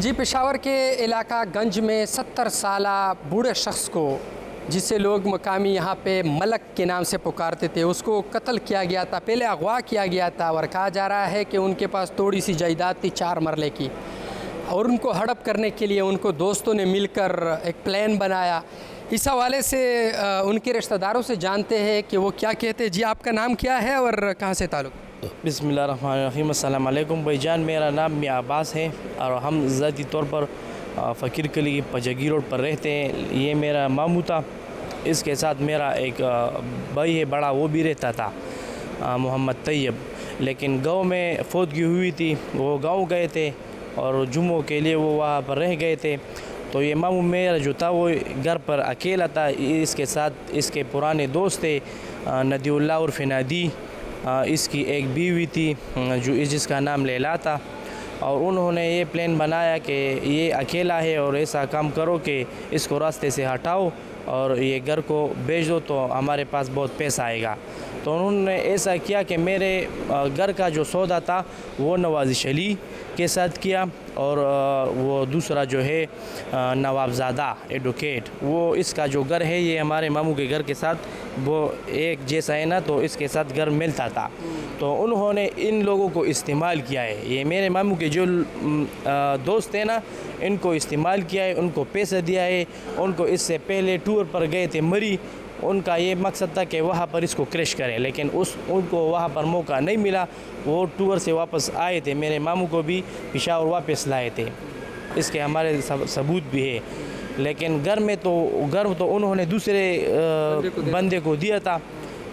जी, पेशावर के इलाका गंज में 70 साला बूढ़े शख्स को, जिसे लोग मकामी यहाँ पे मलक के नाम से पुकारते थे, उसको कत्ल किया गया था। पहले अगवा किया गया था और कहा जा रहा है कि उनके पास थोड़ी सी जायदाद थी 4 मरले की, और उनको हड़प करने के लिए उनको दोस्तों ने मिलकर एक प्लान बनाया। इस हवाले से उनके रिश्तेदारों से जानते हैं कि वो क्या कहते हैं। जी, आपका नाम क्या है और कहाँ से ताल्लुक़? बिस्मिल्लाहिर्रहमानिर्रहीम, अस्सलाम वालेकुम भाईजान। मेरा नाम मियां अब्बास है और हम ज़ाती तौर पर फ़कीर कली की पजगी रोड पर रहते हैं। ये मेरा मामू था, इसके साथ मेरा एक भाई है बड़ा, वो भी रहता था, मोहम्मद तैयब। लेकिन गांव में फौतगी हुई थी, वो गांव गए थे और जुम्मों के लिए वो वहाँ पर रह गए थे। तो ये मामू मेरा जो था वो घर पर अकेला था। इसके साथ इसके पुराने दोस्त थे, नदीउल्लाह और फिनादी, इसकी एक बीवी थी जो जिसका नाम लैला था। और उन्होंने ये प्लान बनाया कि ये अकेला है और ऐसा काम करो कि इसको रास्ते से हटाओ और ये घर को बेच दो तो हमारे पास बहुत पैसा आएगा। तो उन्होंने ऐसा किया कि मेरे घर का जो सौदा था वो नवाज़िश अली के साथ किया, और वो दूसरा जो है नवाबज़ादा एडवोकेट, वो इसका जो घर है ये हमारे मामू के घर के साथ वो एक जैसा है ना, तो इसके साथ घर मिलता था। तो उन्होंने इन लोगों को इस्तेमाल किया है। ये मेरे मामू के जो दोस्त हैं ना, इनको इस्तेमाल किया है, उनको पैसा दिया है। उनको इससे पहले टूर पर गए थे मरी, उनका ये मकसद था कि वहाँ पर इसको क्रैश करें, लेकिन उनको वहाँ पर मौका नहीं मिला। वो टूर से वापस आए थे, मेरे मामू को भी पेशावर वापस लाए थे, इसके हमारे सबूत भी है। लेकिन घर तो उन्होंने दूसरे बंदे को दिया था।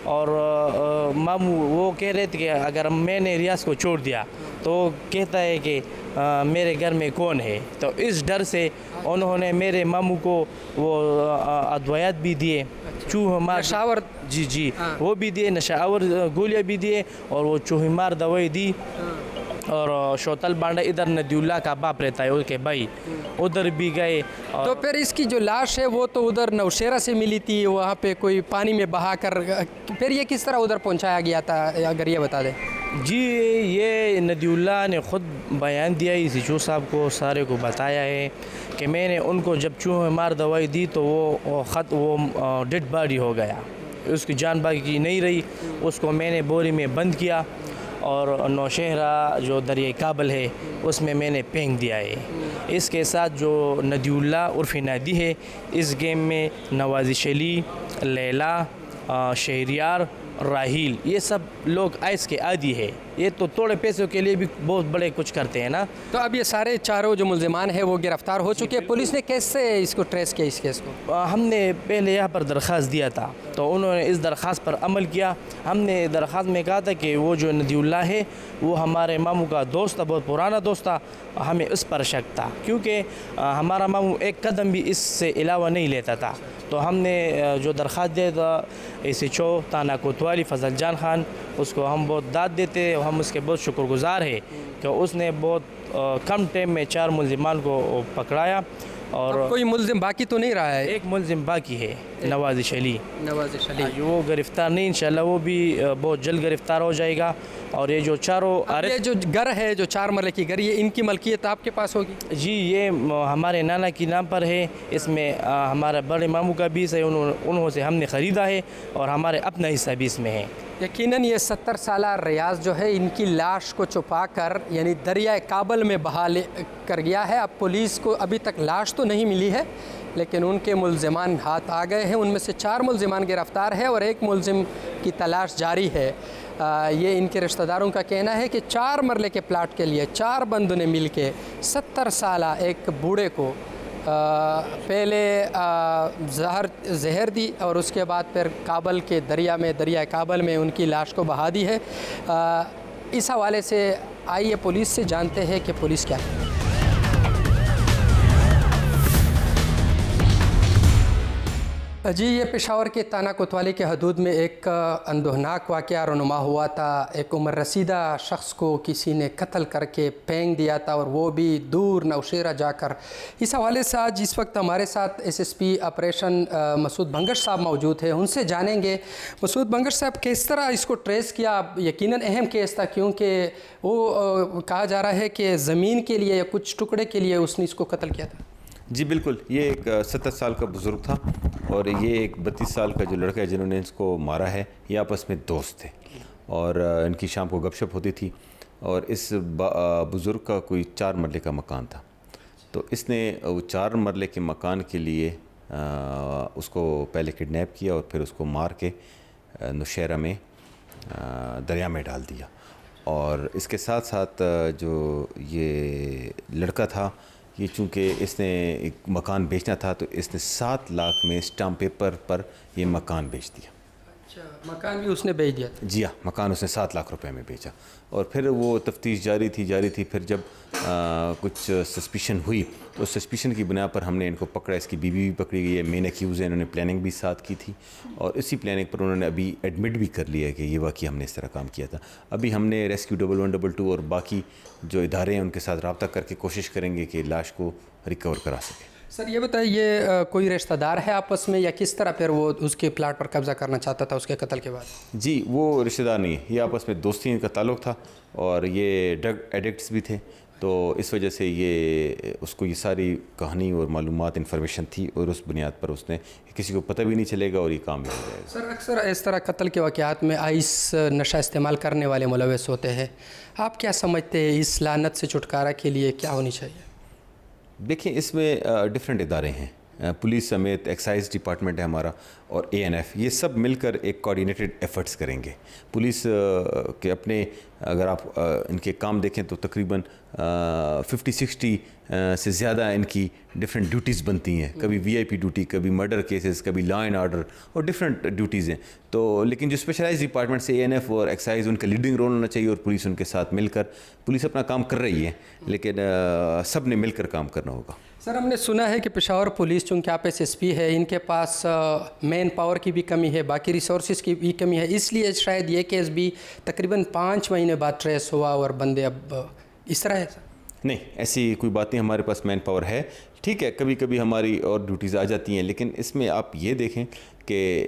और मामू वो कह रहे थे कि अगर मैंने रियाज को छोड़ दिया तो कहता है कि मेरे घर में कौन है। तो इस डर से उन्होंने मेरे मामू को वो अद्वैत भी दिए, चूहा मार नशावर, जी वो भी दिए, नशावर गोलियाँ भी दिए, और वो चूहे मार दवाई दी। और शोतल बांडा इधर नदीउल्लाह का बाप रहता है, उसके भाई उधर भी गए। तो फिर इसकी जो लाश है वो तो उधर नौशेरा से मिली थी, वहाँ पे कोई पानी में बहा कर, फिर ये किस तरह उधर पहुँचाया गया था, अगर ये बता दें। जी, ये नदीउल्लाह ने ख़ुद बयान दिया, इसी चू साहब को सारे को बताया है कि मैंने उनको जब चूहे मार दवाई दी तो वो डेड बॉडी हो गया, उसकी जान बाकी नहीं रही। उसको मैंने बोरी में बंद किया और नौशहरा जो दरिया काबल है उसमें मैंने फेंक दिया है। इसके साथ जो नदीउल्लाह और फिनादी है, इस गेम में नवाज़िश अली, लैला, शहरियार, राहील, ये सब लोग आइस के आदी है। ये तो थोड़े पैसों के लिए भी बहुत बड़े कुछ करते हैं ना। तो अब ये सारे चारों जो मुल्ज़िमान हैं वो गिरफ़्तार हो चुके हैं। पुलिस ने कैसे इसको ट्रेस किया, इस केस को? हमने पहले यहाँ पर दरख्वास्त दिया था, तो उन्होंने इस दरख्वास्त पर अमल किया। हमने दरख्वास्त में कहा था कि वो जो नदीउल्लाह है वो हमारे मामू का दोस्त था, बहुत पुराना दोस्त था, हमें उस पर शक था, क्योंकि हमारा मामू एक कदम भी इससे अलावा नहीं लेता था। तो हमने जो दरख्वास्त दिया था SHO थाना कोतवाली फजल जान खान, उसको हम बहुत दाद देते हैं, हम उसके बहुत शुक्रगुज़ार हैं कि उसने बहुत कम टाइम में 4 मुल्ज़िमान को पकड़ाया। और कोई मुल्ज़िम बाकी तो नहीं रहा है? एक मुल्ज़िम बाकी है, नवाज़िश अली। नवाज़िश अली वो गिरफ़्तार नहीं, इंशाल्लाह वो भी बहुत जल्द गिरफ़्तार हो जाएगा। और ये जो चारों ये जो घर है, जो 4 मरले की घर, ये इनकी मलकियत आपके पास होगी? जी, ये हमारे नाना की नाम पर है। इसमें हमारा बड़े मामू का भी है, उन्होंने से हमने ख़रीदा है, और हमारे अपना हिस्सा भी इसमें है। यकीनन ये 70 साला रियाज जो है, इनकी लाश को छुपा कर यानी दरिया काबल में बहा कर गया है। अब पुलिस को अभी तक लाश तो नहीं मिली है, लेकिन उनके मुल्ज़िमान हाथ आ गए हैं। उनमें से 4 मुल्ज़िमान गिरफ़्तार है और एक मुल्ज़िम की तलाश जारी है। ये इनके रिश्तेदारों का कहना है कि 4 मरले के प्लाट के लिए 4 बंदों ने मिल के 70 साला एक बूढ़े को पहले जहर दी और उसके बाद फिर काबल के दरिया काबल में उनकी लाश को बहा दी है। इस हवाले से आइए पुलिस से जानते हैं कि पुलिस क्या है। जी, ये पेशावर के ताना कोतवाली के हदूद में एक अंदोहनाक वाक़या रुनुमा हुआ था। एक उम्र रसीदा शख्स को किसी ने कत्ल करके फेंक दिया था, और वो भी दूर नौशेरा जाकर। इस हवाले से आज इस वक्त हमारे साथ SSP ऑपरेशन मसूद भंगश साहब मौजूद है। उनसे जानेंगे मसूद भंगश साहब किस तरह इसको ट्रेस किया। यकीनन अहम केस था, क्योंकि वो कहा जा रहा है कि ज़मीन के लिए या कुछ टुकड़े के लिए उसने इसको कत्ल किया था। जी बिल्कुल, ये एक 70 साल का बुज़ुर्ग था और ये एक 32 साल का जो लड़का है जिन्होंने इसको मारा है, ये आपस में दोस्त थे और इनकी शाम को गपशप होती थी। और इस बुज़ुर्ग का कोई 4 मरले का मकान था, तो इसने वो 4 मरले के मकान के लिए उसको पहले किडनैप किया और फिर उसको मार के नौशेरा में दरिया में डाल दिया। और इसके साथ साथ जो ये लड़का था, ये चूँकि इसने एक मकान बेचना था, तो इसने 7 लाख में स्टाम्प पेपर पर ये मकान बेच दिया। अच्छा, मकान भी उसने बेच दिया? जी हाँ, मकान उसने 7 लाख रुपए में बेचा। और फिर वो तफ्तीश जारी थी। फिर जब कुछ सस्पिशन हुई, तो सस्पिशन की बुनियाद पर हमने इनको पकड़ा। इसकी बीवी भी पकड़ी गई है, मेन एक्यूज़ है। इन्होंने प्लानिंग भी साथ की थी और इसी प्लानिंग पर उन्होंने अभी एडमिट भी कर लिया है कि ये वाकई हमने इस तरह काम किया था। अभी हमने रेस्क्यू 1122 और बाकी जो इदारे हैं उनके साथ रब्ता करके कोशिश करेंगे कि लाश को रिकवर करा सकें। सर ये बताइए, ये कोई रिश्तेदार है आपस में, या किस तरह फिर वो उसके प्लाट पर कब्ज़ा करना चाहता था उसके कत्ल के बाद? जी, वो रिश्तेदार नहीं है, ये आपस में दोस्ती इनका ताल्लुक़ था और ये ड्रग एडिक्ट्स भी थे, तो इस वजह से ये उसको ये सारी कहानी और मालूमात इन्फॉर्मेशन थी और उस बुनियाद पर उसने किसी को पता भी नहीं चलेगा और ये काम भी हो जाएगा। सर अक्सर इस तरह कत्ल के वाक़यात में आइस नशा इस्तेमाल करने वाले मुलव्वस होते हैं। आप क्या समझते हैं इस लानत से छुटकारा के लिए क्या होनी चाहिए? देखिए, इसमें डिफरेंट इदारे हैं, पुलिस समेत एक्साइज डिपार्टमेंट है हमारा और ANF, ये सब मिलकर एक कोऑर्डिनेटेड एफर्ट्स करेंगे। पुलिस के अपने अगर आप इनके काम देखें तो तकरीबन 50-60 से ज़्यादा इनकी डिफरेंट ड्यूटीज़ बनती हैं। कभी VIP ड्यूटी, कभी मर्डर केसेस, कभी लॉ एंड ऑर्डर, और डिफरेंट ड्यूटीज़ हैं। तो लेकिन जो स्पेशलाइज्ड डिपार्टमेंट से ANF और एक्साइज, उनका लीडिंग रोल होना चाहिए और पुलिस उनके साथ मिलकर, पुलिस अपना काम कर रही है लेकिन सब ने मिलकर काम करना होगा। सर हमने सुना है कि पेशावर पुलिस, चूँकि आप SSP है, इनके पास मैन पावर की भी कमी है, बाकी रिसोर्सेज की भी कमी है, इसलिए शायद ये केस भी तकरीबन 5 महीने बाद ट्रेस हुआ और बंदे अब इस तरह है। सर नहीं, ऐसी कोई बात नहीं, हमारे पास मैन पावर है। ठीक है, कभी कभी हमारी और ड्यूटीज़ आ जाती हैं, लेकिन इसमें आप ये देखें कि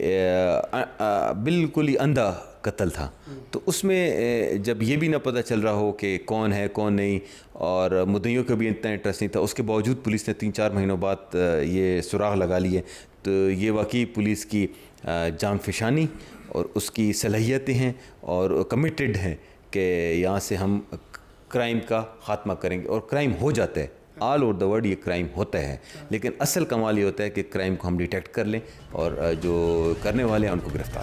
बिल्कुल ही अंधा कत्ल था, तो उसमें जब ये भी ना पता चल रहा हो कि कौन है कौन नहीं, और मुद्दइयों का भी इतना इंटरेस्ट नहीं था, उसके बावजूद पुलिस ने 3-4 महीनों बाद ये सुराग लगा लिए, तो ये वाकई पुलिस की जानफशानी और उसकी सलाहियतें हैं और कमिटेड हैं कि यहाँ से हम क्राइम का ख़ात्मा करेंगे। और क्राइम हो जाता है, ऑल ओवर द वर्ल्ड ये क्राइम होता है, लेकिन असल कमाल ये होता है कि क्राइम को हम डिटेक्ट कर लें और जो करने वाले हैं उनको गिरफ्तार